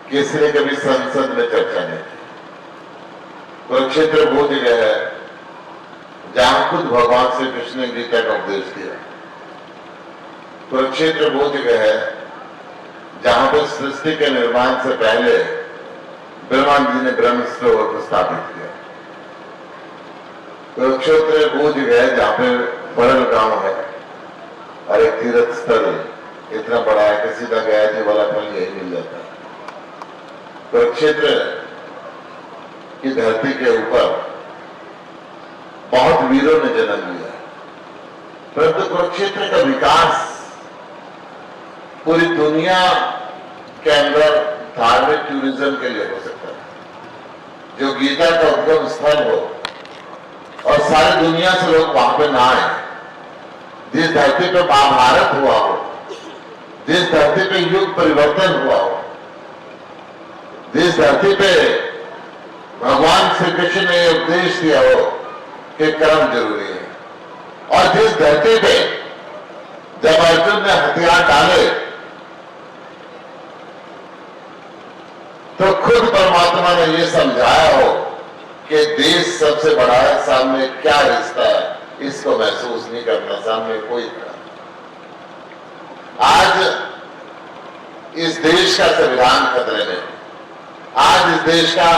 किसी ने कभी संसद में चर्चा नहीं की। कुरुक्षेत्र वो जगह है जहां खुद भगवान श्री कृष्ण ने गीता का उपदेश दिया। कुरुक्षेत्र वो जगह है जहां पर सृष्टि के निर्माण से पहले ब्रह्मा जी ने ब्रह्म सरोवर को स्थापित किया। कुरुक्षेत्र वो जगह है जहां पर बड़ल गांव है और एक तीर्थ स्थल इतना बड़ा है कि सीधा गया जी वाला फल यही मिल जाता है। कुरुक्षेत्र की धरती के ऊपर बहुत वीरों ने जन्म लिया, परंतु कुरुक्षेत्र का विकास पूरी दुनिया के अंदर धार्मिक टूरिज्म के लिए हो सकता है। जो गीता का उद्गम स्थल हो और सारी दुनिया से लोग वहां पे ना आए, जिस धरती पे महाभारत हुआ हो, जिस धरती पे युग परिवर्तन हुआ हो, जिस धरती पे भगवान श्री कृष्ण ने उपदेश दिया हो कि कर्म जरूरी है, और जिस धरती पे जब अर्जुन ने हथियार डाले तो खुद परमात्मा ने यह समझाया हो कि देश सबसे बड़ा है, सामने क्या रिश्ता है इसको महसूस नहीं करना, सामने कोई खड़ा। आज इस देश का संविधान खतरे में, आज इस देश का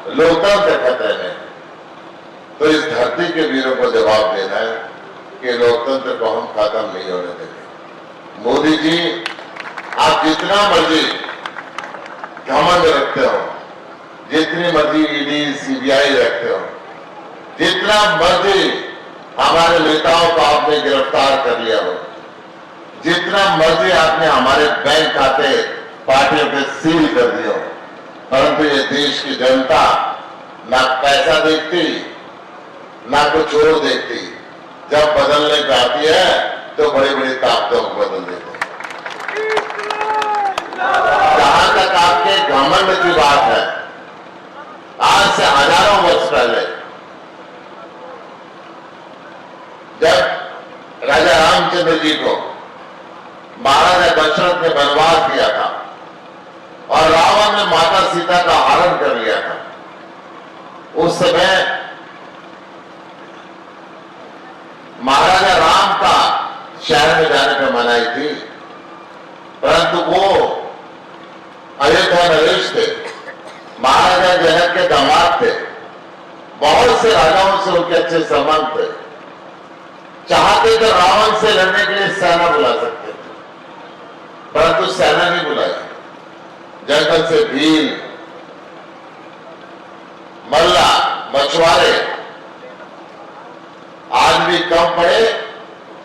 लोकतंत्र खतरे में, तो इस धरती के वीरों को जवाब देना है कि लोकतंत्र को हम खत्म नहीं होने देंगे। मोदी जी, आप जितना मर्जी घमंड रखते हो, जितनी मर्जी ईडी सीबीआई रखते हो, जितना मर्जी हमारे नेताओं को आपने गिरफ्तार कर लिया हो, जितना मर्जी आपने हमारे बैंक खाते पार्टियों के सील कर दिए हो, परंतु ये देश की जनता ना पैसा देखती ना कुछ और देखती। जब बदलने पे आती है तो बड़ी बड़ी ताकतों को बदल देती है। जहां तक आपके घमंड की बात है, आज से हजारों वर्ष पहले जब राजा रामचंद्र जी को महाराजा दशरथ ने वनवास दिया था और रावण ने माता सीता का हरण कर लिया था, उस समय महाराजा राम का शहर में जाने पर मनाही थी, परंतु वो अयोध्या नरेश थे, महाराजा जनक के दामाद थे, बहुत से राजाओं से उनके अच्छे संबंध थे। चाहते तो रावण से लड़ने के लिए सेना बुला सकते थे, परंतु सेना नहीं बुलाई। जंगल से भील, मल्ला, मछुआरे आदमी कम पड़े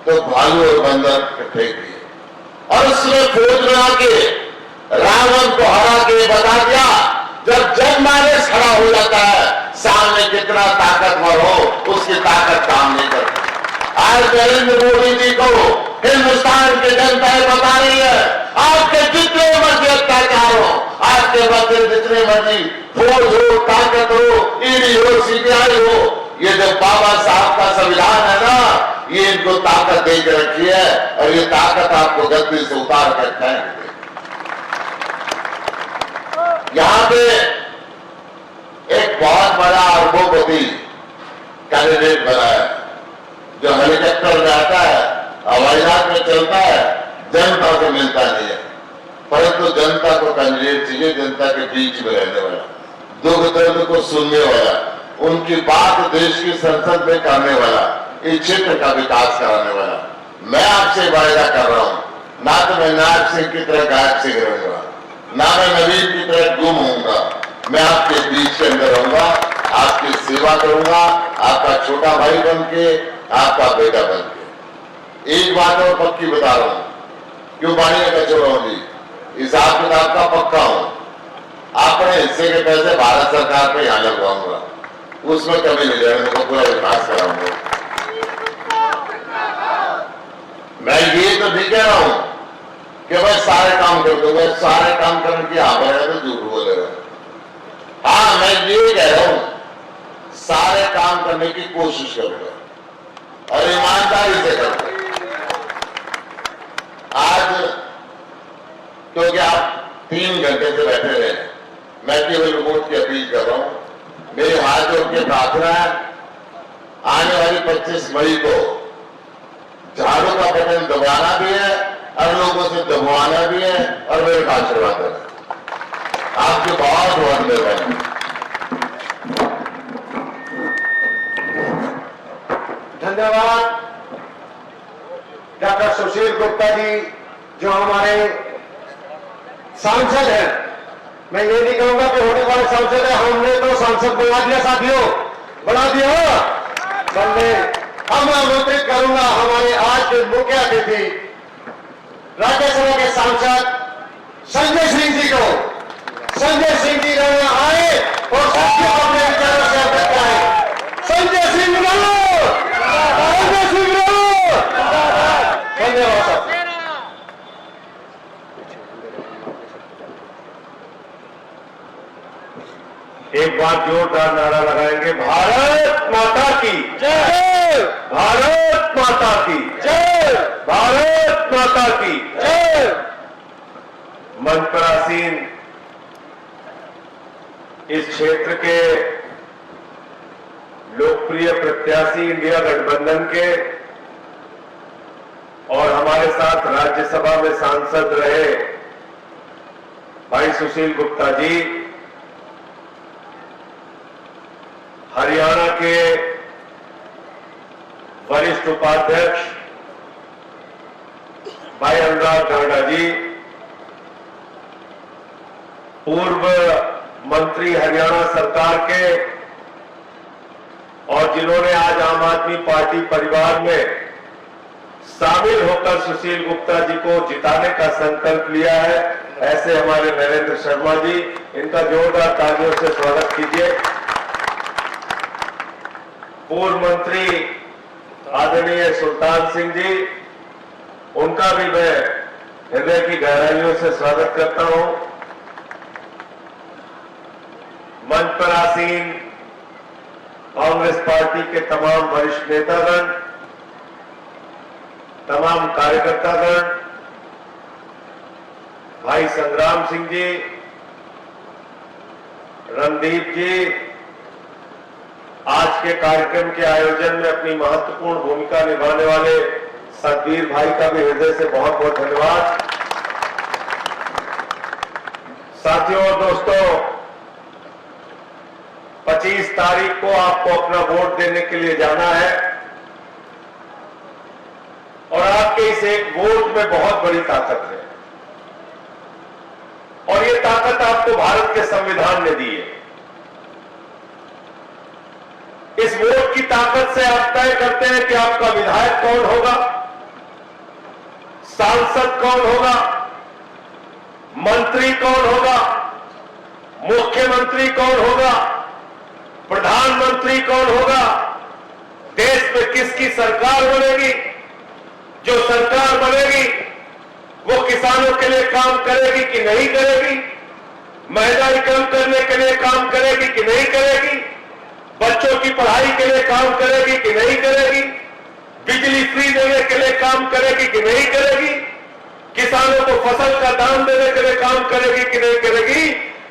तो भालू और बंदर फेंक दिए, और उसने फौज में आके रावण को हरा के बता दिया, जब जग मारे खड़ा हो जाता है, सामने कितना ताकतवर हो उसकी ताकत काम नहीं करती। आज नरेंद्र मोदी जी को हिंदुस्तान की जनता बता रही है, आपके जितने मर्जी अत्याचार हो, आपके मर्जी जितने मर्जी फौज हो, ताकत हो, ईडी हो, सीबीआई हो, ये जो बाबा साहब का संविधान है ना, ये इनको ताकत दे के रखी है, और ये ताकत आपको गद्दी से उतार कर फेंक दे। यहां पे एक बहुत बड़ा अरबोपति कैंडिडेट बना है, जो हेलीकॉप्टर में आता है, हवाई जहाज में चलता है, जनता से मिलता नहीं है, परंतु जनता को कैंडिडेट चाहिए, जनता के बीच में रहने वाला, दुख दर्द को सुनने वाला, उनकी बात देश की संसद में करने वाला, इस क्षेत्र का विकास कराने वाला। मैं आपसे वायदा कर रहा हूं, ना तो मैं नायब सिंह की तरह गायब सिंह रहूंगा, ना मैं नवीन की तरह गुम होऊंगा, मैं आपके बीच के अंदर रहूंगा, आपकी सेवा करूंगा, आपका छोटा भाई बन के, आपका बेटा बन के। एक बात और पक्की बता रहा हूं, क्यों बाणी में कचोड़ा हूं जी, हिसाब किताब का पक्का हूं, अपने हिस्से के पैसे भारत सरकार पे यहां लगवाऊंगा, उसमें कभी नहीं जाने को, पूरा विकास कराऊंगा। मैं ये तो नहीं कह रहा हूं कि भाई सारे काम कर दूंगा, सारे काम करने की आवाज है तो झूठ बोलेगा। हाँ, मैं ये कह रहा हूं सारे काम करने की कोशिश करूंगा और ईमानदारी से करूंगा। आज क्योंकि आप 3 घंटे से बैठे रहे, मैं केवल वोट की अपील कर रहा हूं। मेरे हाथ जोड़ के प्रार्थना है, आने वाली 25 मई को झाड़ू का बटन दबाना भी है और लोगों से दबवाना भी है और मेरे का आशीर्वाद देना। आपके बहुत बहुत मेहरबानी। धन्यवाद डॉक्टर सुशील गुप्ता जी, जो हमारे सांसद हैं। मैं ये नहीं कहूंगा कि होने वाले सांसद है, हमने तो सांसद बना दिया साथियों, बना दिया। मैं आमंत्रित करूंगा हमारे आज के मुख्य अतिथि राज्यसभा के सांसद संजय सिंह जी को। संजय सिंह जी आए और साथियों अपने विचारों से अवगत कराएं। संजय सिंह संजय सिंह धन्यवाद। एक बार जोरदार नारा लगाएंगे, भारत माता की जय, भारत माता की जय, भारत माता की जय। मंच पर आसीन इस क्षेत्र के लोकप्रिय प्रत्याशी इंडिया गठबंधन के और हमारे साथ राज्यसभा में सांसद रहे भाई सुशील गुप्ता जी, हरियाणा के वरिष्ठ उपाध्यक्ष भाई अनुराग ढांडा जी, पूर्व मंत्री हरियाणा सरकार के और जिन्होंने आज आम आदमी पार्टी परिवार में शामिल होकर सुशील गुप्ता जी को जिताने का संकल्प लिया है, ऐसे हमारे नरेंद्र शर्मा जी, इनका जोरदार तालियों से स्वागत कीजिए। पूर्व मंत्री आदरणीय सुल्तान सिंह जी, उनका भी मैं हृदय की गहराइयों से स्वागत करता हूं। मंच पर आसीन कांग्रेस पार्टी के तमाम वरिष्ठ नेतागण, तमाम कार्यकर्तागण, भाई संग्राम सिंह जी, रणदीप जी, आज के कार्यक्रम के आयोजन में अपनी महत्वपूर्ण भूमिका निभाने वाले सतबीर भाई का भी हृदय से बहुत बहुत धन्यवाद। साथियों और दोस्तों, 25 तारीख को आपको अपना वोट देने के लिए जाना है और आपके इस एक वोट में बहुत बड़ी ताकत है और ये ताकत आपको भारत के संविधान ने दी है। इस वोट की ताकत से आप तय करते हैं कि आपका विधायक कौन होगा, सांसद कौन होगा, मंत्री कौन होगा, मुख्यमंत्री कौन होगा, प्रधानमंत्री कौन होगा, देश में किसकी सरकार बनेगी। जो सरकार बनेगी वो किसानों के लिए काम करेगी कि नहीं करेगी, महंगाई कम करने के लिए काम करेगी कि नहीं करेगी, बच्चों की पढ़ाई के लिए काम करेगी कि नहीं करेगी, बिजली फ्री देने के लिए काम करेगी कि नहीं करेगी, किसानों को फसल का दाम देने के लिए काम करेगी कि नहीं करेगी।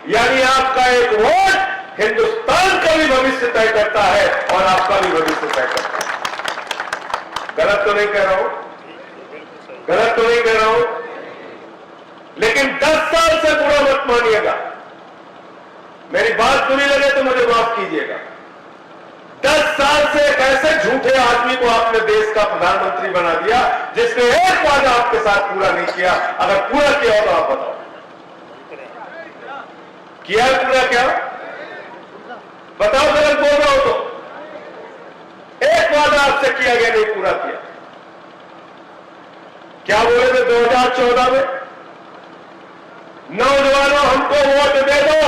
यानी आपका एक वोट हिंदुस्तान का भी भविष्य तय करता है और आपका भी भविष्य तय करता है। गलत तो नहीं कह रहा हूं, गलत तो नहीं कह रहा हूं, लेकिन 10 साल से बुरा मत मानिएगा। मेरी बात बुरी लगे तो मुझे माफ कीजिएगा। 10 साल से एक ऐसे झूठे आदमी को आपने देश का प्रधानमंत्री बना दिया जिसने एक वादा आपके साथ पूरा नहीं किया। अगर पूरा किया हो तो आप बताओ, किया है पूरा? क्या बताओ, गलत बोल रहा हो तो। एक वादा आपसे किया गया, नहीं पूरा किया। क्या बोले थे 2014 में? नौजवानों हमको वोट दे दो,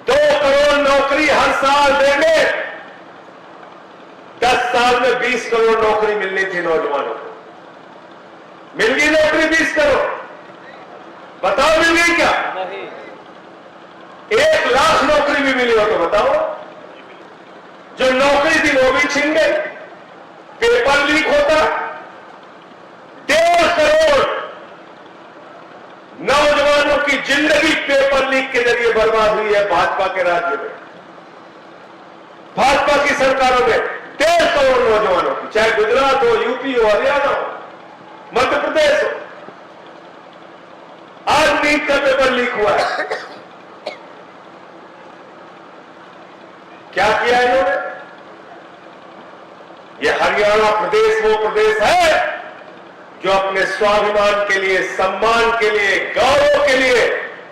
2 करोड़ नौकरी हर साल देंगे। 10 साल में 20 करोड़ नौकरी मिलनी थी नौजवानों को। मिल गई नौकरी 20 करोड़? बताओ मिल गई क्या? 1 लाख नौकरी भी मिली हो तो बताओ। जो नौकरी थी वो भी छीन गई, पेपर लीक होता। 1.5 करोड़ नौजवानों की जिंदगी पेपर लीक के जरिए बर्बाद हुई है भाजपा के राज्य में। भाजपा की सरकारों में 1.5 करोड़ नौजवानों की, चाहे गुजरात हो, यूपी हो, हरियाणा हो, मध्य प्रदेश हो। आज नीट का पेपर लीक हुआ है। क्या किया इन्होंने? ये हरियाणा प्रदेश वो प्रदेश है जो अपने स्वाभिमान के लिए, सम्मान के लिए, गौरव के लिए,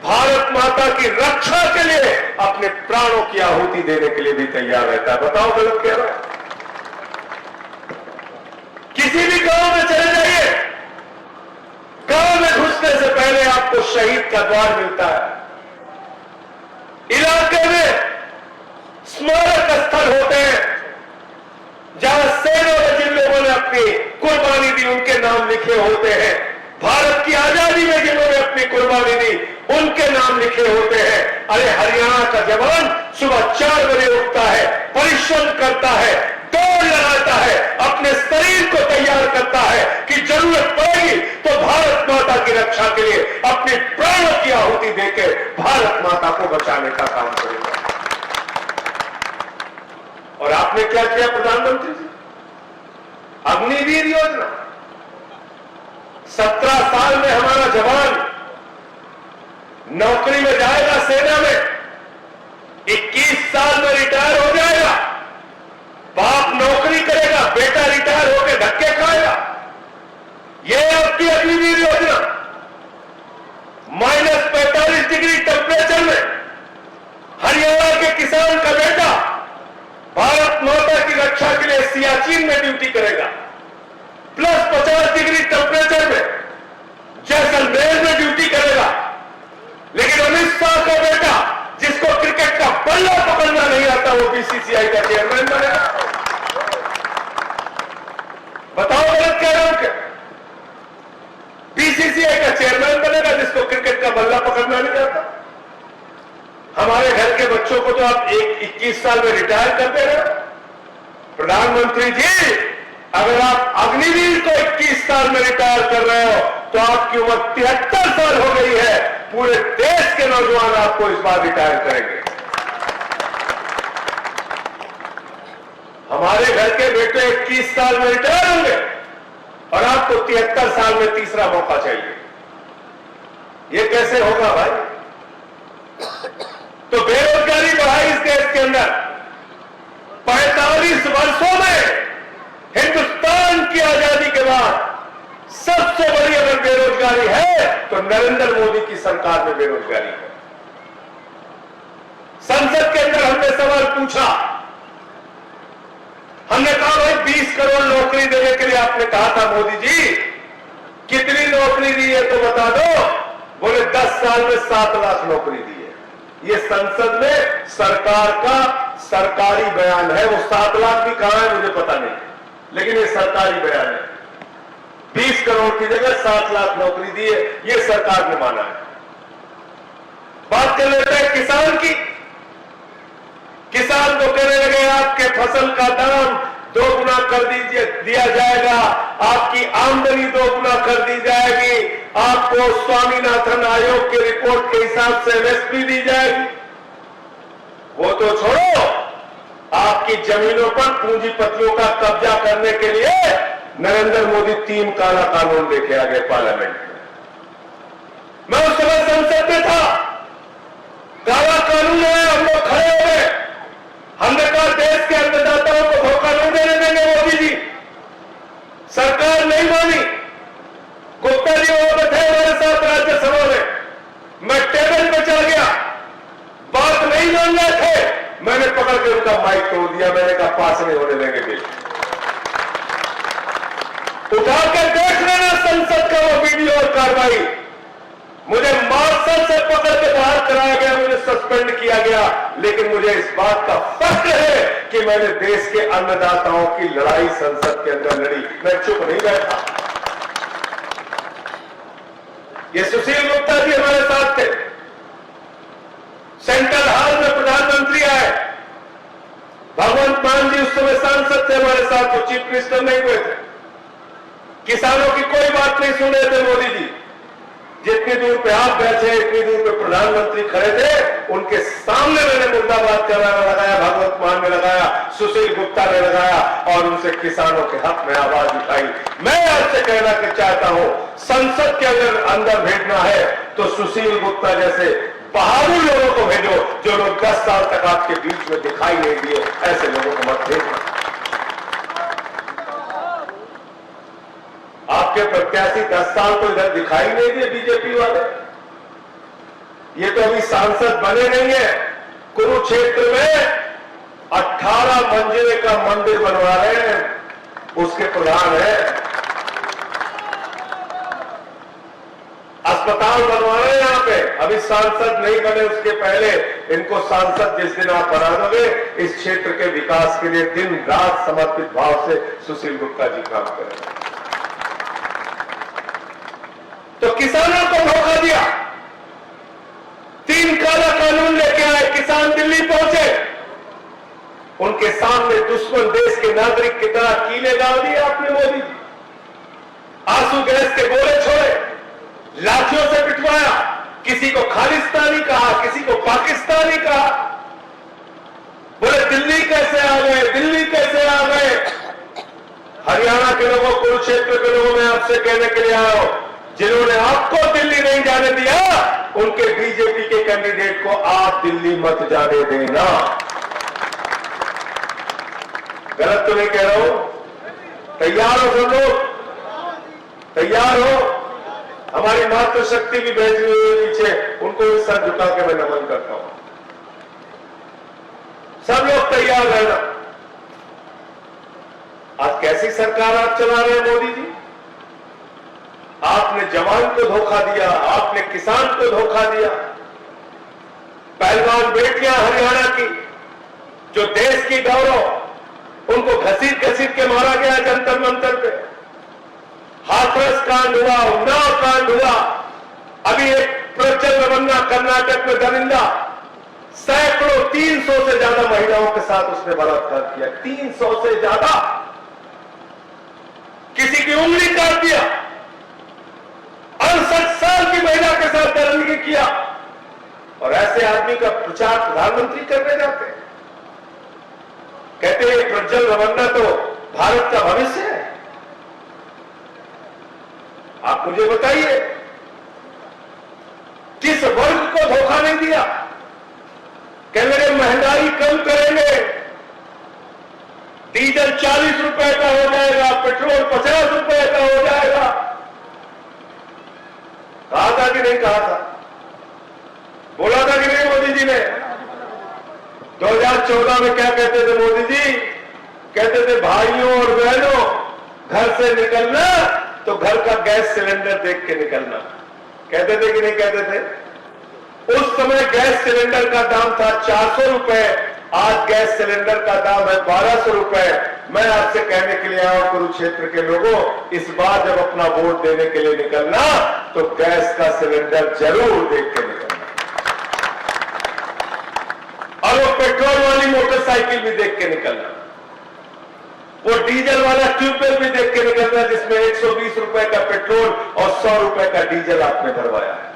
भारत माता की रक्षा के लिए अपने प्राणों की आहुति देने के लिए भी तैयार रहता है। बताओ गलत कह रहा है? किसी भी गांव में चले जाइए, गांव में घुसने से पहले आपको शहीद का द्वार मिलता है। इलाके में स्मारक स्थल होते हैं जहां सेना में जिन लोगों ने अपनी कुर्बानी दी उनके नाम लिखे होते हैं। भारत की आजादी में जिन्होंने अपनी कुर्बानी दी उनके नाम लिखे होते हैं। अरे हरियाणा का जवान सुबह 4 बजे उठता है, परिश्रम करता है, दौड़ लगाता है, अपने शरीर को तैयार करता है कि जरूरत पड़ेगी तो भारत माता की रक्षा के लिए अपने प्राणों की आहुति देकर भारत माता को बचाने का काम करेगा। और आपने क्या किया प्रधानमंत्री जी? अग्निवीर योजना। 17 साल में हमारा जवान नौकरी में जाएगा सेना में, 21 साल में रिटायर हो जाएगा। बाप नौकरी करेगा, बेटा रिटायर होकर धक्के खाएगा। यह आपकी अग्निवीर योजना। -45 डिग्री टेम्परेचर में हरियाणा के किसान का बेटा भारत माता की रक्षा के लिए सियाचिन में ड्यूटी करेगा। +50 डिग्री टेम्परेचर में जैसलमेर में ड्यूटी करेगा। लेकिन अमित शाह का बेटा जिसको क्रिकेट का बल्ला पकड़ना नहीं आता वो बीसीसीआई का चेयरमैन बनेगा। बताओ गलत कह रहे हो क्या? बीसीसीआई का चेयरमैन बनेगा जिसको क्रिकेट का बल्ला पकड़ना नहीं आता। हमारे घर के बच्चों को तो आप 21 साल में रिटायर करते रहे। प्रधानमंत्री जी, अगर आप अग्निवीर को 21 साल में रिटायर कर रहे हो तो आपकी उम्र 73 साल हो गई है। पूरे देश के नौजवान आपको इस बार रिटायर करेंगे। हमारे घर के बेटे 21 साल में रिटायर होंगे और आपको 73 साल में तीसरा मौका चाहिए। यह कैसे होगा भाई? तो बेरोजगारी बढ़ाई इस देश के अंदर। 45 वर्षों में हिंदुस्तान की आजादी के बाद सबसे बड़ी अगर बेरोजगारी है तो नरेंद्र मोदी की सरकार में बेरोजगारी है। संसद के अंदर हमने सवाल पूछा, हमने कहा भाई 20 करोड़ नौकरी देने के लिए आपने कहा था मोदी जी, कितनी नौकरी दी है तो बता दो। बोले 10 साल में 7 लाख नौकरी दी है। ये संसद में सरकार का सरकारी बयान है। वो 7 लाख भी कहां है मुझे पता नहीं, लेकिन ये सरकारी बयान है। 20 करोड़ की जगह 7 लाख नौकरी दी है, ये सरकार ने माना है। बात कर लेते हैं किसान की। किसान को कहने लगे आपके फसल का दाम 2 गुना कर दिया जाएगा, आपकी आमदनी 2 गुना कर दी जाएगी, आपको स्वामीनाथन आयोग की रिपोर्ट के हिसाब से एमएसपी दी जाएगी। वो तो छोड़ो, आपकी जमीनों पर पूंजीपतियों का कब्जा करने के लिए नरेंद्र मोदी 3 काला कानून लेके आ गए पार्लियामेंट में। मैं उस समय संसद में था, काला कानून है, हम लोग खड़े हो गए। हमने कहा देश के अन्नदाताओं को धोखा नहीं देने देंगे मोदी जी। सरकार नहीं मानी। गुप्ता जी वहां पे थे हमारे साथ राज्यसभा में। मैं टेबल पे चल गया, बात नहीं मान रहे थे, मैंने पकड़ के उनका माइक तोड़ दिया। मैंने कहा पास नहीं होने देंगे बिल। उठाकर देख लेना संसद का वो वीडियो और कार्रवाई। मुझे मार्शल से पकड़ के बाहर कराया गया, मुझे सस्पेंड किया गया, लेकिन मुझे इस बात का फख्र है कि मैंने देश के अन्नदाताओं की लड़ाई संसद के अंदर लड़ी। मैं चुप नहीं बैठा। ये सुशील गुप्ता जी हमारे साथ थे। सेंट्रल हॉल में प्रधानमंत्री आए, भगवंत मान जी उस समय सांसद थे हमारे साथ, वो चीफ मिनिस्टर नहीं हुए थे। किसानों की कोई बात नहीं सुन रहे थे मोदी जी। जितनी दूर पे आप बैठे इतनी दूर पे प्रधानमंत्री खड़े थे, उनके सामने मैंने मुर्दाबाद करारा लगाया, भगवत मान ने लगाया, सुशील गुप्ता ने लगाया और उनसे किसानों के हक में आवाज उठाई। मैं आपसे कहना चाहता हूं, संसद के अगर अंदर भेजना है तो सुशील गुप्ता जैसे बहादुर लोगों को भेजो, जो लोग 10 साल तक आपके बीच में दिखाई नहीं दिए, ऐसे लोगों को मत भेजना। आपके प्रत्याशी 10 साल तो इधर दिखाई नहीं दिए बीजेपी वाले, ये तो अभी सांसद बने नहीं है। कुरुक्षेत्र में 18 मंजिले का मंदिर बनवा रहे हैं, उसके प्रधान है। अस्पताल बनवा रहे हैं यहां पे, अभी सांसद नहीं बने, उसके पहले इनको सांसद जिस दिन आप बना दोगे, इस क्षेत्र के विकास के लिए दिन रात समर्पित भाव से सुशील गुप्ता जी काम करेंगे। तो किसानों को धोखा दिया, 3 काला कानून लेके आए, किसान दिल्ली पहुंचे, उनके सामने दुश्मन देश के नागरिक की तरह कीले डाल दिए आपने मोदी जी। आंसू गैस के गोले छोड़े, लाठियों से पिटवाया, किसी को खालिस्तानी कहा, किसी को पाकिस्तानी कहा। बोले दिल्ली कैसे आ गए, दिल्ली कैसे आ गए। हरियाणा के लोगों, कुरुक्षेत्र के लोगों, मैं आपसे कहने के लिए आया हूं, जिन्होंने आपको दिल्ली नहीं जाने दिया, उनके बीजेपी के कैंडिडेट को आप दिल्ली मत जाने देना। गलत तो नहीं कह रहा हूं? तैयार हो सब लोग? तैयार हो? हमारी मातृशक्ति भी भेजी हुई है पीछे, उनको भी सर झुका के मैं नमन करता हूं। सब लोग तैयार रहना। आज कैसी सरकार आप चला रहे हैं मोदी जी? आपने जवान को धोखा दिया, आपने किसान को धोखा दिया। पहलवान बेटियां हरियाणा की, जो देश की गौरव, उनको घसीट घसीट के मारा गया जंतर मंतर पे। हाथरस कांड हुआ, उन्नाव कांड हुआ, अभी एक प्रज्वल रमन्ना कर्नाटक में दरिंदा, सैकड़ों 300 से ज्यादा महिलाओं के साथ उसने बलात्कार किया, 300 से ज्यादा। किसी की उंगली काट दिया, 68 साल की महिला के साथ दरिंदगी किया, और ऐसे आदमी का प्रचार प्रधानमंत्री करने जाते हैं। कहते हैं प्रज्वल रमन्ना तो भारत का भविष्य है। आप मुझे बताइए, किस वर्ग को धोखा नहीं दिया? कहेंगे महंगाई कम करेंगे, डीजल 40 रुपए का हो जाएगा, पेट्रोल 50 रुपए का हो जाएगा। कहा था कि नहीं कहा था? बोला था कि नहीं मोदी जी ने? 2014 में क्या कहते थे मोदी जी? कहते थे भाइयों और बहनों, घर से निकलना तो घर का गैस सिलेंडर देख के निकलना। कहते थे कि नहीं कहते थे? उस समय गैस सिलेंडर का दाम था 400 रुपए, आज गैस सिलेंडर का दाम है 1200 रुपए। मैं आपसे कहने के लिए आया हूं कुरुक्षेत्र के लोगों, इस बार जब अपना वोट देने के लिए निकलना तो गैस का सिलेंडर जरूर देख के निकलना, और वो पेट्रोल वाली मोटरसाइकिल भी देख के निकलना, वो डीजल वाला ट्यूबवेल भी देख के निकलना जिसमें 120 रुपए का पेट्रोल और 100 रुपए का डीजल आपने भरवाया है।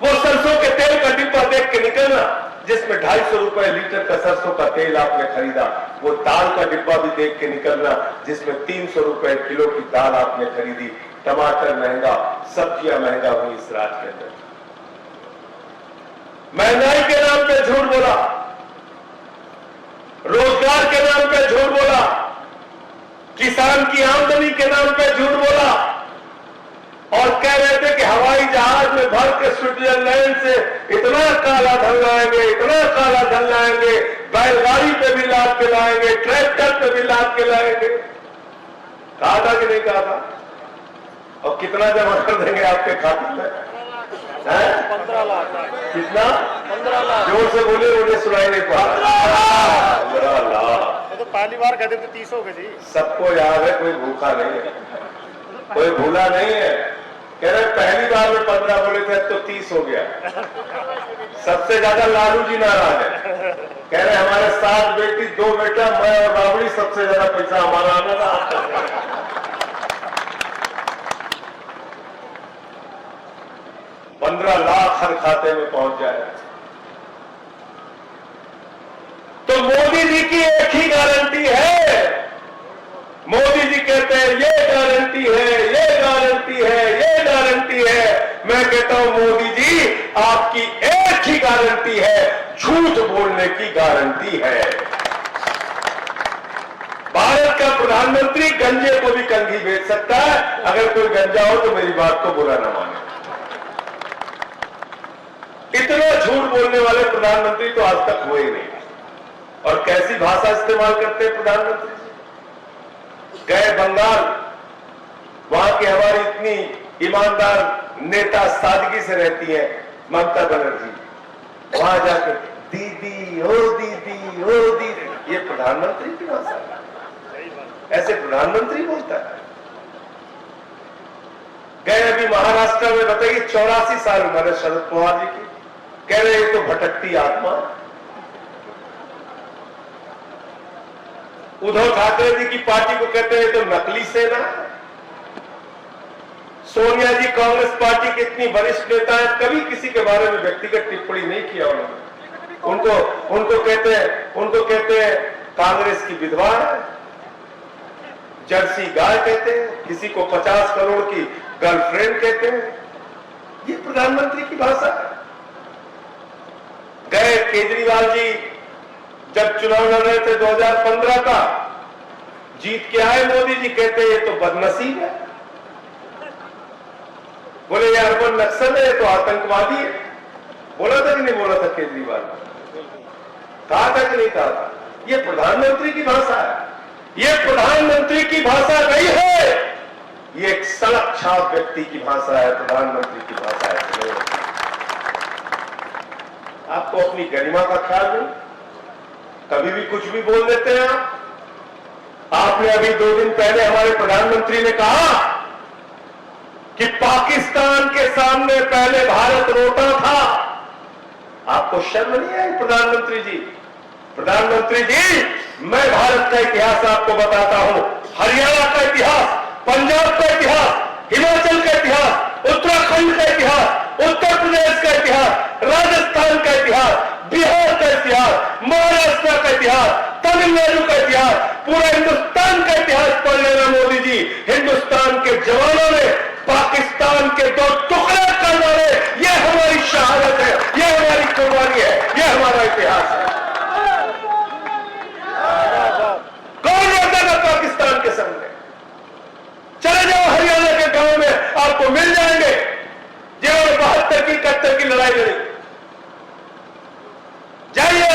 वो सरसों के तेल का डिब्बा देख के निकलना जिसमें 250 रुपए लीटर का सरसों का तेल आपने खरीदा। वो दाल का डिब्बा भी देख के निकलना जिसमें 300 रुपए किलो की दाल आपने खरीदी। टमाटर महंगा, सब्जियां महंगा हुई इस राज्य के अंदर। महंगाई के नाम पे झूठ बोला, रोजगार के नाम पे झूठ बोला, किसान की आमदनी के नाम पे झूठ बोला, और कह रहे थे कि हवाई जहाज में भर के स्विट्जरलैंड से इतना काला धन लाएंगे, इतना काला धन लाएंगे, बैलगाड़ी पे भी लाद के लाएंगे, ट्रैक्टर पे भी लाद के लाएंगे। कहा था कि नहीं कहा था? और कितना जमा कर देंगे आपके खाते में? 15 लाख। कितना? 15 लाख। जोर से बोले, मुझे सुनाई नहीं पा रहा। 15 लाख तो पहली बार कहते थे 30 हो गए जी। सबको याद है, कोई भूखा नहीं है, कोई भूला नहीं है। कह रहे पहली बार में 15 बोले थे, तो 30 हो गया। सबसे ज्यादा लालू जी नाराज है, कह रहे हमारे 7 बेटी 2 बेटा, मैं और राबड़ी, सबसे ज्यादा पैसा हमारा आना था। 15 लाख हर खाते में पहुंच जाए। तो मोदी जी की एक ही गारंटी है। मोदी जी कहते हैं ये गारंटी है, ये गारंटी है, ये गारंटी है। मैं कहता हूं मोदी जी आपकी एक ही गारंटी है, झूठ बोलने की गारंटी है। भारत का प्रधानमंत्री गंजे को भी कंघी बेच सकता है। अगर कोई गंजा हो तो मेरी बात को बुरा ना माने। इतना झूठ बोलने वाले प्रधानमंत्री तो आज तक हुए ही नहीं। और कैसी भाषा इस्तेमाल करते हैं प्रधानमंत्री जी? गए बंगाल, वहां की हमारी इतनी ईमानदार नेता सादगी से रहती है ममता बनर्जी, वहां जाकर दीदी ओ दीदी ओ दीदी, ये प्रधानमंत्री की भाषा है? ऐसे प्रधानमंत्री बोलता है? गए अभी महाराष्ट्र में, बताइए 84 साल उम्र है शरद पवार जी की, कह रहे ये तो भटकती आत्मा। उद्धव ठाकरे जी की पार्टी को कहते हैं तो नकली सेना है। सोनिया जी कांग्रेस पार्टी के इतनी वरिष्ठ नेता है, कभी किसी के बारे में व्यक्तिगत टिप्पणी नहीं किया उन्होंने। उनको कहते हैं कांग्रेस की विधवा है, जर्सी गाय कहते हैं, किसी को 50 करोड़ की गर्लफ्रेंड कहते हैं। ये प्रधानमंत्री की भाषा है। गए केजरीवाल जी जब चुनाव लड़ रहे थे 2015 का, जीत के आए मोदी जी, कहते ये तो बदनसीब है। बोले ये अर्बन नक्सल है, ये तो आतंकवादी है। बोला था कि नहीं बोला था केजरीवाल? कहा था कि नहीं कहा था? ये प्रधानमंत्री की भाषा है। ये प्रधानमंत्री की भाषा नहीं है, ये एक सड़क छाप व्यक्ति की भाषा है, प्रधानमंत्री की भाषा है। आपको अपनी गरिमा का ख्याल नहीं, कभी भी कुछ भी बोल देते हैं आप। आपने अभी 2 दिन पहले हमारे प्रधानमंत्री ने कहा कि पाकिस्तान के सामने पहले भारत रोता था। आपको शर्म नहीं आई प्रधानमंत्री जी? प्रधानमंत्री जी, मैं भारत का इतिहास आपको बताता हूं। हरियाणा का इतिहास, पंजाब का इतिहास, हिमाचल का इतिहास, उत्तराखंड का इतिहास, उत्तर प्रदेश का इतिहास, राजस्थान का इतिहास, बिहार का इतिहास, महाराष्ट्र का इतिहास, तमिलनाडु का इतिहास, पूरा हिंदुस्तान का इतिहास पढ़ लेना मोदी जी। हिंदुस्तान के जवानों ने पाकिस्तान के 2 टुकड़े कर डाले। ये हमारी शहादत है, ये हमारी कुर्बानी है, ये हमारा इतिहास है। कौन रहता था पाकिस्तान के सामने? चले जाओ हरियाणा के गांव में, आपको मिल जाएंगे जिन्होंने 72 की 71 की लड़ाई लड़ी। जाइए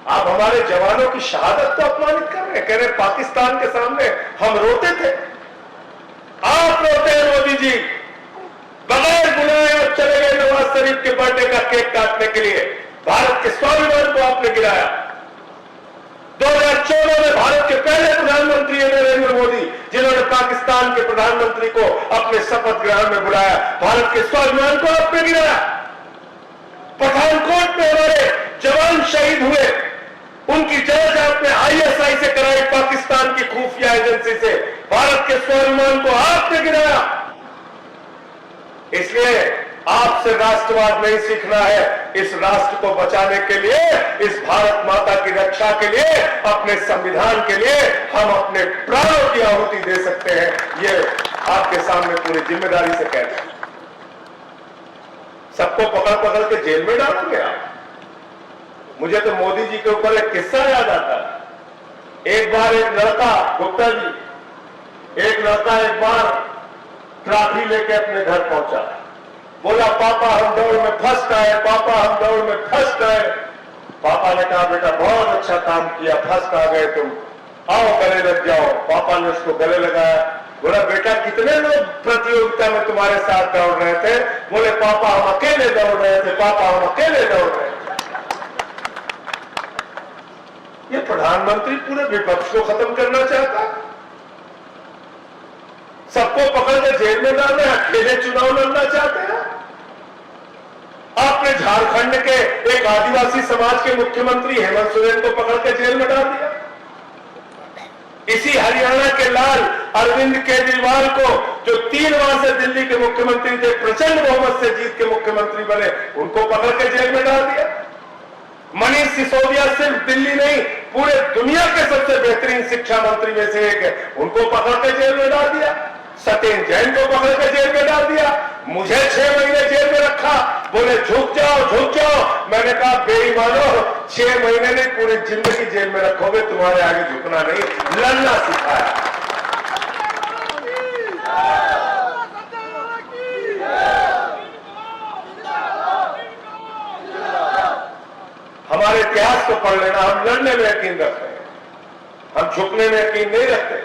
आप हमारे जवानों की शहादत को अपमानित कर रहे हैं, कह रहे पाकिस्तान के सामने हम रोते थे। आप रोते हैं मोदी जी, बगैर बुलाए और चले गए नवाज शरीफ के बर्थडे का केक काटने के लिए। भारत के स्वाभिमान को आपने गिराया। 2014 में भारत के पहले प्रधानमंत्री नरेंद्र मोदी, जिन्होंने पाकिस्तान के प्रधानमंत्री को अपने शपथ ग्रहण में बुलाया, भारत के स्वाभिमान को आपने गिराया। पठानकोट में हमारे जवान शहीद हुए, उनकी जांच आपने ISI से कराई, पाकिस्तान की खुफिया एजेंसी से। भारत के स्वाभिमान को आपने गिराया। इसलिए आपसे राष्ट्रवाद नहीं सीखना है। इस राष्ट्र को बचाने के लिए, इस भारत माता की रक्षा के लिए, अपने संविधान के लिए हम अपने प्राणों की आहुति दे सकते हैं। ये आपके सामने पूरी जिम्मेदारी से कहते हैं। सबको पकड़ पकड़ के जेल में डालोगे आप? मुझे तो मोदी जी के ऊपर एक किस्सा याद आता है। एक बार एक लड़का, गुप्ता जी, एक लड़का एक बार ट्रॉफी लेके अपने घर पहुंचा। बोला पापा हम दौड़ में फर्स्ट आए, पापा हम दौड़ में फर्स्ट आए। पापा ने कहा बेटा बहुत अच्छा काम किया, फर्स्ट आ गए तुम, आओ गले लग जाओ। पापा ने उसको गले लगाया। बोला बेटा कितने लोग प्रतियोगिता में तुम्हारे साथ दौड़ रहे थे? बोले पापा हम अकेले दौड़ रहे थे, पापा हम अकेले दौड़ रहे थे। ये प्रधानमंत्री पूरे विपक्ष को खत्म करना चाहता है, सबको पकड़ के जेल में डालना, अकेले चुनाव लड़ना चाहते हैं। आपने झारखंड के एक आदिवासी समाज के मुख्यमंत्री हेमंत सोरेन को पकड़ के जेल में डाल दिया। इसी हरियाणा के लाल अरविंद केजरीवाल को जो 3 बार से दिल्ली के मुख्यमंत्री थे, प्रचंड बहुमत से जीत के मुख्यमंत्री बने, उनको पकड़ के जेल में डाल दिया। मनीष सिसोदिया सिर्फ दिल्ली नहीं, पूरे दुनिया के सबसे बेहतरीन शिक्षा मंत्री में से एक है, उनको पकड़ के जेल में डाल दिया। सत्येंद्र जैन को पकड़ के जेल में डाल दिया। मुझे 6 महीने जेल में रखा, बोले झुक जाओ झुक जाओ। मैंने कहा बेईमानो, 6 महीने नहीं पूरी जिंदगी जेल में रखोगे, तुम्हारे आगे झुकना नहीं, लड़ना सिखाया। हमारे इतिहास को पढ़ लेना, हम लड़ने में यकीन रखते हैं, हम झुकने में यकीन नहीं रखते।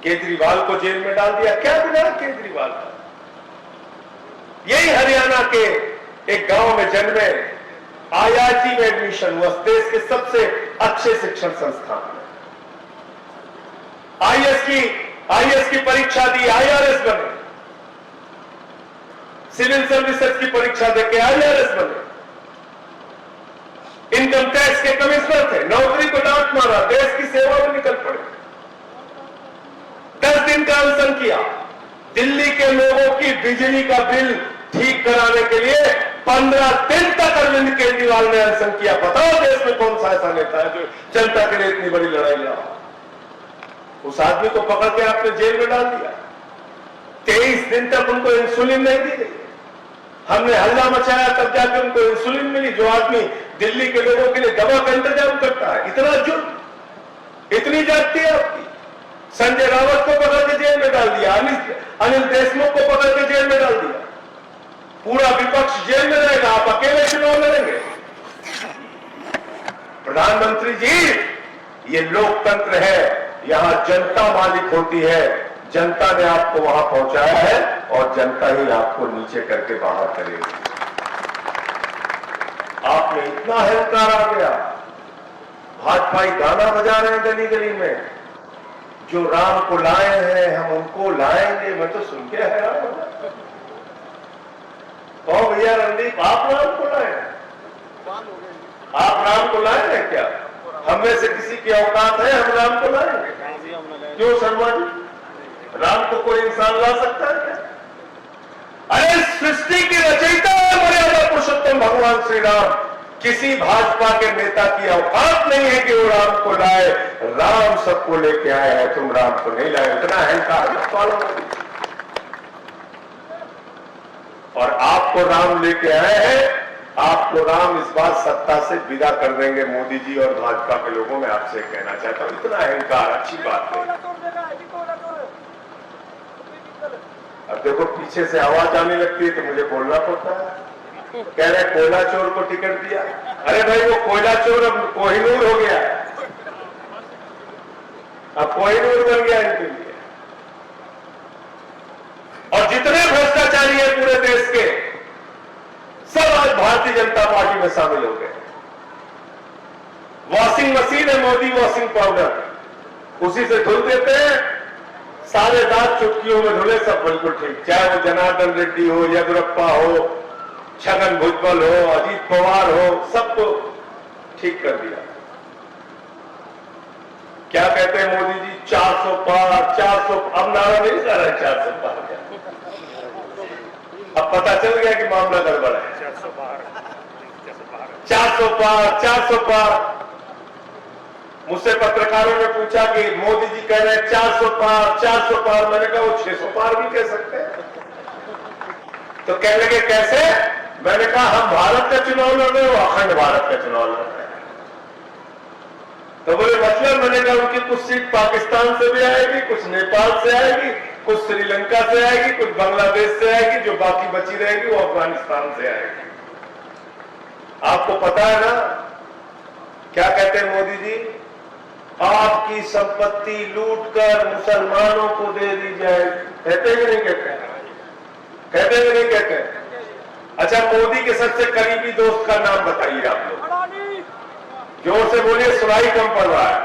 केजरीवाल को जेल में डाल दिया, क्या बिगाड़ा केजरीवाल का? यही हरियाणा के एक गांव में जन्मे, IIT में एडमिशन हुआ, देश के सबसे अच्छे शिक्षण संस्थान में। IAS की परीक्षा दी, IRS बने। सिविल सर्विसेज की परीक्षा देके IRS बने। इनकम टैक्स के कमिश्नर थे, नौकरी को डांट मारा, देश की सेवा में निकल पड़े। 10 दिन का अनशन किया। दिल्ली के लोगों की बिजली का बिल ठीक कराने के लिए 15 दिन तक अरविंद केजरीवाल ने अनशन किया। बताओ देश में कौन सा ऐसा नेता है जो जनता के लिए इतनी बड़ी लड़ाई लड़ा? उस आदमी को पकड़ के आपने जेल में डाल दिया। 23 दिन तक उनको इंसुलिन नहीं दी गई। हमने हल्ला मचाया, तब जाके उनको इंसुलिन मिली। जो आदमी दिल्ली के लोगों के लिए दवा का इंतजाम करता है, इतना जुर्म, इतनी जाती है आपकी। संजय रावत को पकड़ के जेल में डाल दिया, अनिल देशमुख को पकड़ के जेल में डाल दिया। पूरा विपक्ष जेल में रहेगा, आप अकेले चुनाव लड़ेंगे। प्रधानमंत्री जी, ये लोकतंत्र है, यहां जनता मालिक होती है। जनता ने आपको वहां पहुंचाया है और जनता ही आपको नीचे करके बाहर करेगी। आप में इतना अहंकार आ गया, भाजपाई गाना बजा रहे हैं गली गली में, जो राम को लाए हैं हम उनको लाएंगे। मैं तो सुन के हैरान हो गया। कहो भैया रणदीप, आप राम को लाए हैं? आप राम को लाए हैं क्या? हम में से किसी की औकात है हम राम को लाएंगे? क्यों शर्मा जी, राम को कोई इंसान ला सकता है क्या? अरे सृष्टि की रचयिता है मर्यादा पुरुषोत्तम भगवान श्री राम। किसी भाजपा के नेता की औकात नहीं है कि वो राम को लाए। राम सबको लेके आए हैं, तुम राम को नहीं लाए। इतना अहंकार मत पालो। और आपको राम लेके आए हैं, आपको राम इस बार सत्ता से विदा कर देंगे। मोदी जी और भाजपा के लोगों में आपसे कहना चाहता हूं, इतना अहंकार अच्छी बात नहीं। अब देखो पीछे से आवाज आने लगती है तो मुझे बोलना पड़ता है। कह रहे कोयला चोर को टिकट दिया। अरे भाई वो कोयला चोर अब कोहिनूर हो गया, अब कोहिनूर बन गया इनके लिए। और जितने भ्रष्टाचारी हैं पूरे देश के, सब आज भारतीय जनता पार्टी में शामिल हो गए। वॉशिंग मशीन है मोदी वॉशिंग पाउडर, उसी से धुल देते हैं, सारे दांत चुटकियों में धुले, सब बिल्कुल ठीक। चाहे वो जनार्दन रेड्डी हो, येदियुरप्पा हो, छगन भुजबल हो, अजीत पवार हो, सबको ठीक कर दिया। क्या कहते हैं मोदी जी? 400 पार, 400। अब नारा नहीं जा रहा है 400 पार क्या? अब पता चल गया कि मामला गड़बड़ है। 400 पार, 400 पार। मुझसे पत्रकारों ने पूछा कि मोदी जी कह रहे हैं 400 पार, 400 पार। मैंने कहा वो 600 पार भी कह सकते हैं। तो कहने लगे कैसे? मैंने कहा हम भारत का चुनाव लड़ रहे हैं, वो अखंड भारत का चुनाव लड़ रहे हैं। तो बोले मतलब? मैंने कहा उनकी कुछ सीट पाकिस्तान से भी आएगी, कुछ नेपाल से आएगी, कुछ श्रीलंका से आएगी, कुछ बांग्लादेश से आएगी, जो बाकी बची रहेगी वो अफगानिस्तान से आएगी। आपको पता है ना क्या कहते हैं मोदी जी? आपकी संपत्ति लूटकर मुसलमानों को दे दी जाए। कहते हैं कि नहीं कहते? कहते हैं कि नहीं कहते? अच्छा, मोदी के सबसे करीबी दोस्त का नाम बताइए आप लोग। जोर से बोलिए, सुनाई कम पड़ रहा है।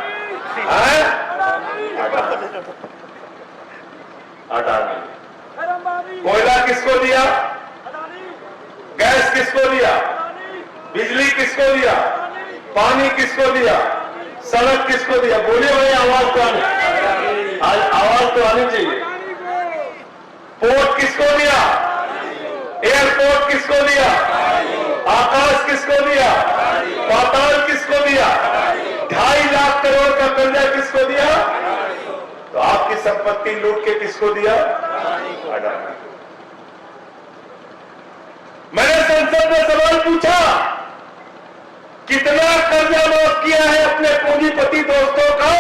अडानी। कोयला किसको दिया? गैस किसको दिया? बिजली किसको दिया? पानी किसको दिया? सड़क किसको दिया? बोलिए भाई, आवाज तो आनी चाहिए। पोर्ट किसको दिया? एयरपोर्ट किसको दिया? आकाश किसको दिया? पाताल किसको दिया? 2.5 लाख करोड़ का कर्जा किसको दिया? तो आपकी संपत्ति लूट के किसको दिया? अडानी। मैंने संसद में सवाल पूछा, कितना कर्जा माफ किया है अपने पूंजीपति दोस्तों का?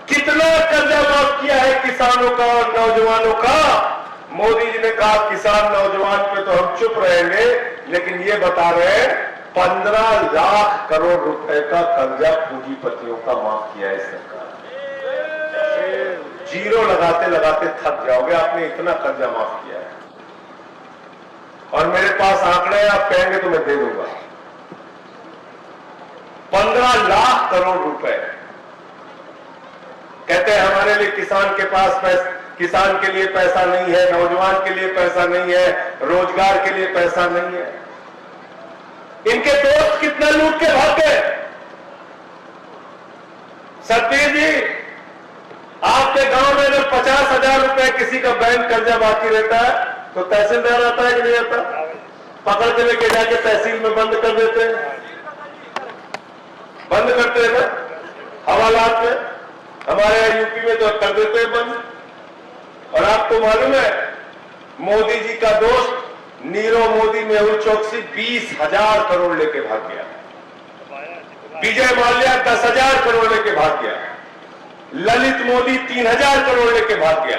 कितना कर्जा माफ किया है किसानों का और नौजवानों का? मोदी जी ने कहा किसान नौजवान पे तो हम चुप रहेंगे, लेकिन ये बता रहे हैं 15 लाख करोड़ रुपए का कर्जा पूंजीपतियों का माफ किया है सरकार। जीरो लगाते लगाते थक जाओगे, आपने इतना कर्जा माफ किया है। और मेरे पास आंकड़े हैं, आप कहेंगे तो मैं दे दूंगा। 15 लाख करोड़ रुपए। कहते हैं हमारे लिए किसान के लिए पैसा नहीं है, नौजवान के लिए पैसा नहीं है, रोजगार के लिए पैसा नहीं है। इनके दोस्त कितना लूट के भाग गए। सत्य जी, आपके गांव में अगर 50,000 रुपए किसी का बैंक कर्जा बाकी रहता है तो तहसीलदार आता है कि नहीं आता? पकड़ के लेके जाके तहसील में बंद कर देते हैं, बंद करते हैं ना हवालात में। हमारे यहाँ यूपी में तो कर देते हैं बंद। और आपको मालूम है, मोदी जी का दोस्त नीरव मोदी मेहुल चौकसी 20,000 करोड़ लेके भाग गया। विजय माल्या 10,000 करोड़ लेके भाग गया। ललित मोदी 3,000 करोड़ लेके भाग गया।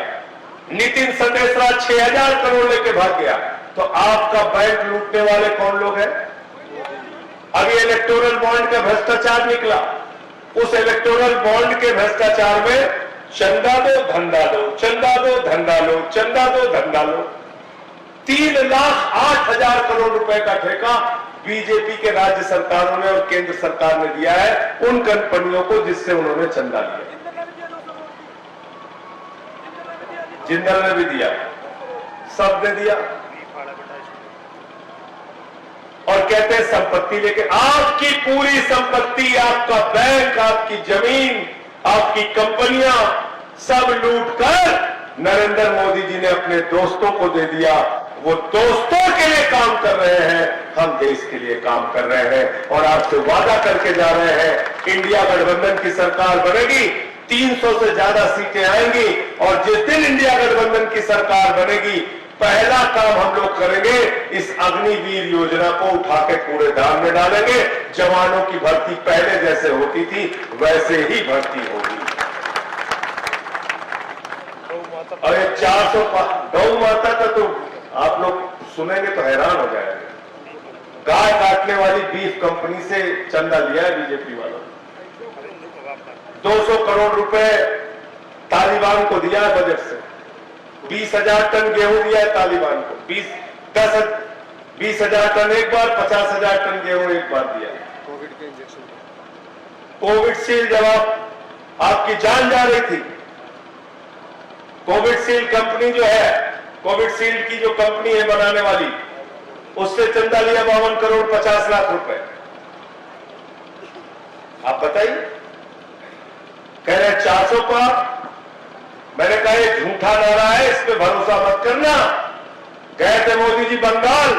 नितिन संदेशरा 6,000 करोड़ लेके भाग गया। तो आपका बैंक लूटने वाले कौन लोग हैं? अभी इलेक्टोरल बॉन्ड का भ्रष्टाचार निकला। उस इलेक्टोरल बॉन्ड के भ्रष्टाचार में चंदा दो धंधा लो, चंदा दो धंधा लो, चंदा दो धंधा लो। 3,08,000 करोड़ रुपए का ठेका बीजेपी के राज्य सरकारों ने और केंद्र सरकार ने दिया है उन कंपनियों को जिससे उन्होंने चंदा लिया। जिंदल ने भी दिया, सब ने दिया। और कहते हैं संपत्ति लेके, आपकी पूरी संपत्ति, आपका बैंक, आपकी जमीन, आपकी कंपनियां सब लूट कर नरेंद्र मोदी जी ने अपने दोस्तों को दे दिया। वो दोस्तों के लिए काम कर रहे हैं, हम देश के लिए काम कर रहे हैं। और आपसे वादा करके जा रहे हैं, इंडिया गठबंधन की सरकार बनेगी, 300 से ज्यादा सीटें आएंगी। और जिस दिन इंडिया गठबंधन की सरकार बनेगी, पहला काम हम लोग करेंगे, इस अग्निवीर योजना को उठा के कूड़ेदान में डालेंगे। जवानों की भर्ती पहले जैसे होती थी वैसे ही भर्ती होगी। और 400 गौ माता का तो आप लोग सुनेंगे तो हैरान हो जाएंगे। गाय काटने वाली बीफ कंपनी से चंदा लिया है बीजेपी वालों ने। 200 करोड़ रुपए तालिबान को दिया है बजट से। 20,000 टन गेहूं दिया है तालिबान को। 20,000 टन एक बार, 50,000 टन गेहूं एक बार दिया। कोविड के इंजेक्शन, कोविडशील्ड जब आपकी जान जा रही थी, कोविडशील्ड कंपनी जो है, कोविडशील्ड की जो कंपनी है बनाने वाली, उससे चंदा लिया 52 करोड़ 50 लाख रुपए। आप बताइए, कह रहे 400 पार। मैंने कहा ये झूठा नारा है, इस पे भरोसा मत करना। गए थे मोदी जी बंगाल,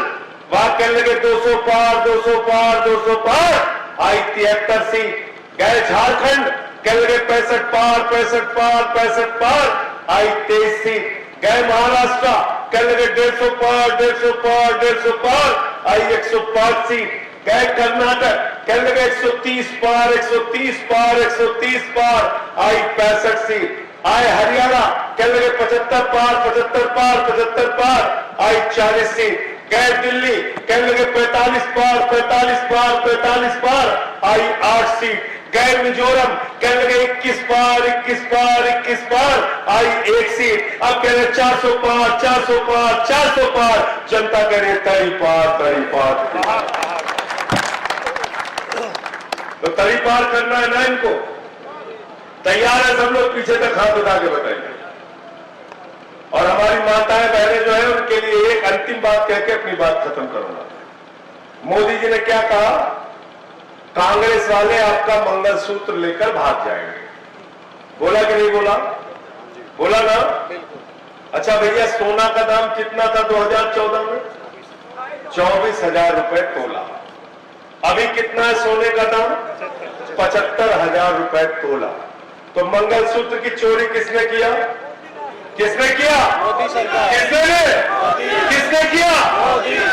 वहां कहने लगे 200 पार, 200 पार, 200 पार, आई 73 सीट। गए झारखंड, कहने लगे 65 पार, 65 पार, 65 पार, आई 23 सीट। गए महाराष्ट्र, कहने लगे 150 पार, 150 पार, 150 पार, आई 105 सीट। गए कर्नाटक, कहने लगे 130 पार, 130 पार, 130 पार, आई 65 सीट। आए हरियाणा, कहने लगे 75 पार, 75 पार, 75 पार, आई 40 सीट। गए दिल्ली, कहने लगे 45 पार, 45 पार, 45 पार, आई 8 सीट। गए मिजोरम, कहने लगे 21 पार, 21 पार, 21 पार, आई 1 सीट। अब कह रहे 400 पार, 400 पार, 400 पार, जनता कह रही 30 पार, 30 पार। तो 30 पार करना है ना इनको, तैयार है सब लोग? पीछे तक हाथ उठा के बताइए। और हमारी माताएं बहनें जो है उनके लिए एक अंतिम बात कह के अपनी बात खत्म करूंगा। मोदी जी ने क्या कहा? कांग्रेस वाले आपका मंगलसूत्र लेकर भाग जाएंगे। बोला कि नहीं बोला? बोला ना? अच्छा भैया, सोना का दाम कितना था 2014 में? 24,000 रुपए तोला। अभी कितना है सोने का दाम? 75,000 रुपए तोला। तो मंगलसूत्र की चोरी किसने किया? किसने किया? मोदी सरकार। किसने किया?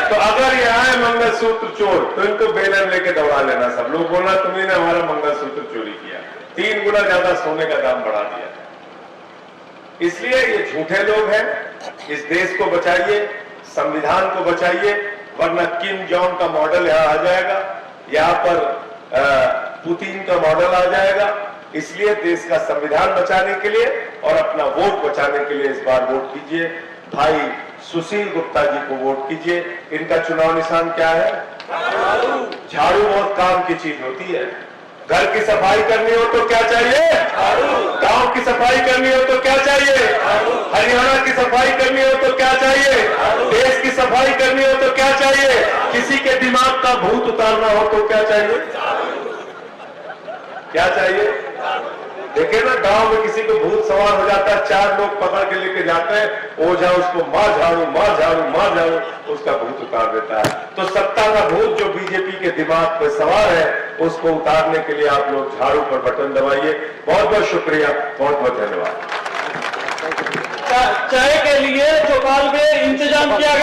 तो अगर ये आए मंगलसूत्र चोर तो इनको बेलन लेके दौड़ा लेना। सब लोग बोलना तुम्ही ने हमारा मंगलसूत्र चोरी किया। 3 गुना ज्यादा सोने का दाम बढ़ा दिया। इसलिए ये झूठे लोग हैं। इस देश को बचाइए, संविधान को बचाइए, वरना किम जॉन्ग का मॉडल यहां आ जाएगा, यहां पर पुतिन का मॉडल आ जाएगा। इसलिए देश का संविधान बचाने के लिए और अपना वोट बचाने के लिए इस बार वोट कीजिए। भाई सुशील गुप्ता जी को वोट कीजिए। इनका चुनाव निशान क्या है? झाड़ू बहुत काम की चीज होती है। घर की सफाई करनी हो तो क्या चाहिए? गांव की सफाई करनी हो तो क्या चाहिए? हरियाणा की सफाई करनी हो तो क्या चाहिए? देश की सफाई करनी हो तो क्या चाहिए? किसी के दिमाग का भूत उतारना हो तो क्या चाहिए? क्या चाहिए? देखिए ना, गांव में किसी को भूत सवार हो जाता है, 4 लोग पकड़ के लेके जाते हैं, ओझा उसको मार झाड़ू मार झाड़ू मार झाड़ू, उसका भूत उतार देता है। तो सत्ता का भूत जो बीजेपी के दिमाग पर सवार है, उसको उतारने के लिए आप लोग झाड़ू पर बटन दबाइए। बहुत बहुत शुक्रिया, बहुत बहुत धन्यवाद। चाय के लिए चौपाल में इंतजाम किया गया।